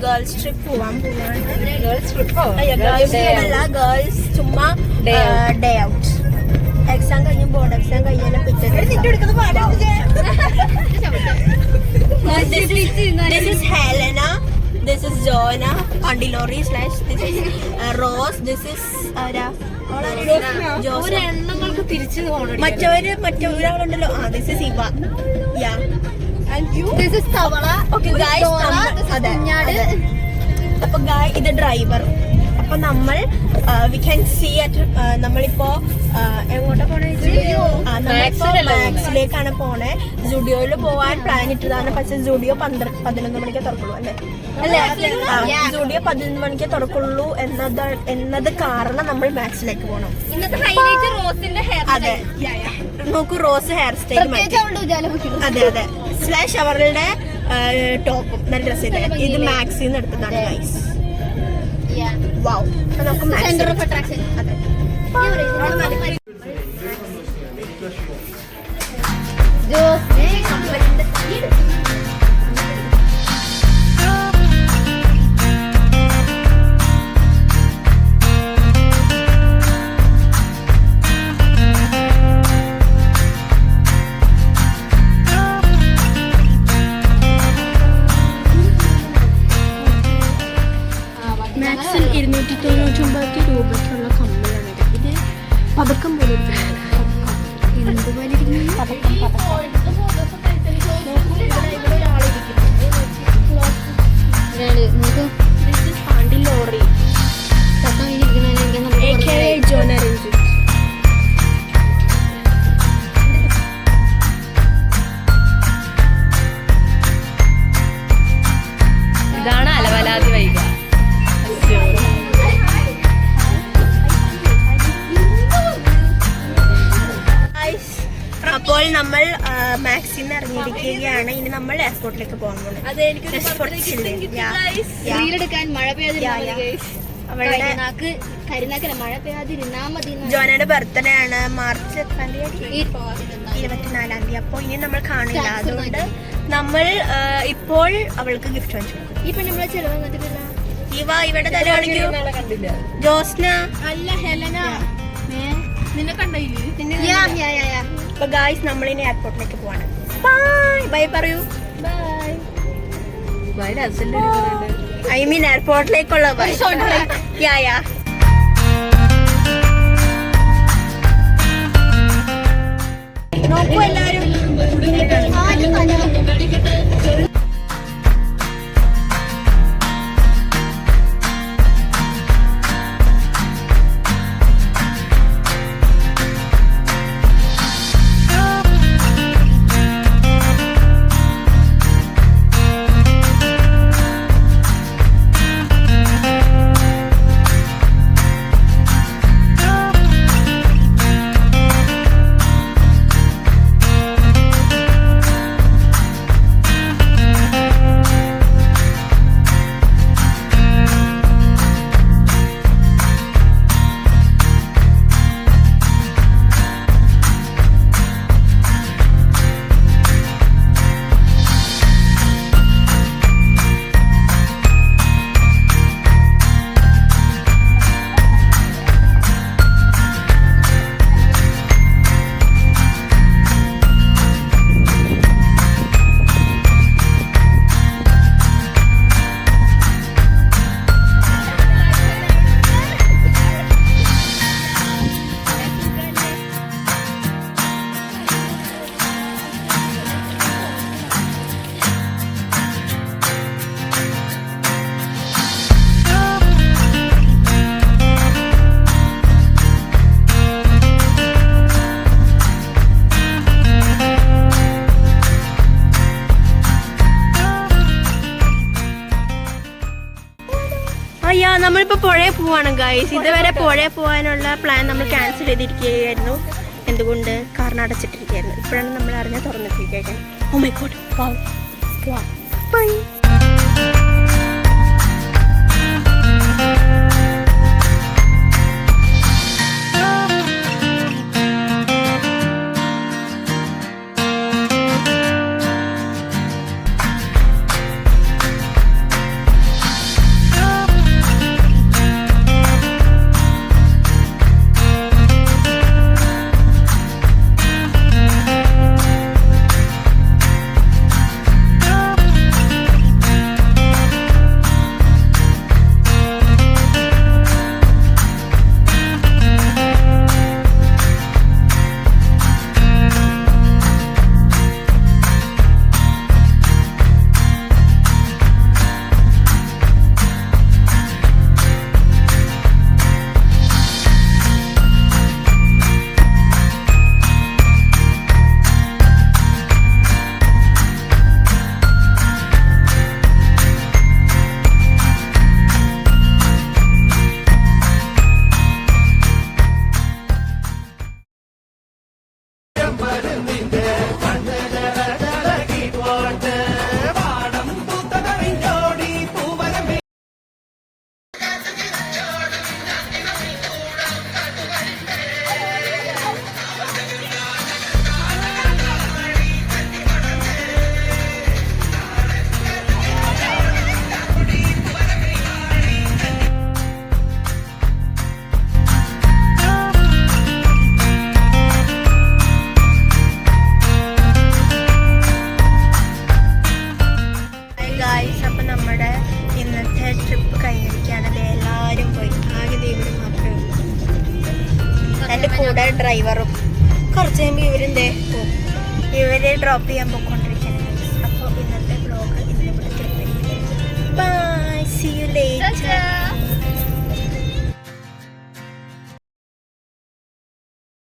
Girls trip പോവാൻ പോവാണ്. Girls ചുമ്മാ ഡേ ഔട്ട്. എക്സാം കഴിഞ്ഞ് ബോർഡ് എക്സാം കഴിഞ്ഞാൽ This is Helena. This is Joanna. Auntie Lori / this is Rose. This is മറ്റവരുണ്ടല്ലോ. This is Iva. Yeah. And you? This is Tawala. Okay guys. അതെ. അപ്പൊ ഇത് driver. അപ്പൊ നമ്മൾ we can see at നമ്മളിപ്പോ എങ്ങോട്ടാ പോണേ? മാക്സിലേക്കാണ് പോണേ. സ്റ്റുഡിയോയിൽ പോവാൻ പ്ലാൻ ഇട്ടതാണ്. പക്ഷെ സ്റ്റുഡിയോ 11 മണിക്കേ തുറക്കുള്ളൂ അല്ലേ? സ്റ്റുഡിയോ 11 മണിക്കേ തുറക്കുള്ളൂ എന്നത് കാരണം നമ്മൾ മാക്സിലേക്ക് പോകണം. അതെ, നോക്കൂ, റോസ് ഹെയർ സ്റ്റൈൽ മാറ്റി. അതെ അതെ, സ്ലാഷ് അവരുടെ ടോപ്പും നല്ല ഡ്രസ്സില്ലേ. ഇത് മാക്സിന്ന് എടുത്തതാണ് guys. Wow. Center of attraction. അതെ. മാക്സിൽ 299 രൂപയ്ക്കുള്ള കമ്മലാണ്. ഇത് പതക്കം പോലെ ലോറി ഇതാണ് അലവലാതി വൈക. അപ്പോൾ നമ്മൾ മാക്സിന്ന് ഇറങ്ങിയിരിക്കുകയാണ്. ഇനി നമ്മൾ എയർപോർട്ടിലേക്ക് പോകാൻ പോകുന്നത്. ജോനയുടെ ബർത്ത്ഡേ ആണ് മാർച്ച് 24-ാം തീയതി. അപ്പൊ ഇനി നമ്മൾ കാണില്ല. അതുകൊണ്ട് നമ്മൾ ഇപ്പോൾ അവൾക്ക് ഗിഫ്റ്റ് വാങ്ങിച്ചു. ഇപ്പൊ നമ്മളെ ചെലവ് ഇവിടെ തല കാണിക്കൂ. ജോസ്ന അല്ല, ഹെലന. നിന്നെ കണ്ടില്ലേ? അപ്പൊ ഗായ്സ് നമ്മളിനി എയർപോർട്ടിലേക്ക് പോവാണ്. ബൈ പറയൂ. ഐ മീൻ എയർപോർട്ടിലേക്കുള്ള ബൈ. നോക്കൂ എല്ലാരും. നമ്മളിപ്പോ പുഴയെ പോവാണ് ഗൈസ്. ഇതുവരെ പുഴയെ പോകാനുള്ള പ്ലാൻ നമ്മൾ ക്യാൻസൽ ചെയ്തിരിക്കുകയായിരുന്നു. എന്തുകൊണ്ട്? കാരണം അടച്ചിട്ടിരിക്കുകയായിരുന്നു. ഇപ്പോഴാണ് നമ്മൾ അറിഞ്ഞ തുറന്നിട്ടിരിക്കുകയാണ്. Oh my god, bye. കുറച്ച് കഴിയുമ്പോൾ ഇവരെന്തേ ഇവരെ ഡ്രോപ്പ് ചെയ്യാൻ പോയിക്കൊണ്ടിരിക്കുകയാണ്. അപ്പോൾ ഇന്നത്തെ വ്ലോഗ് ഇന്നിവിടെ ബൈ, സീ യു ലേറ്റർ.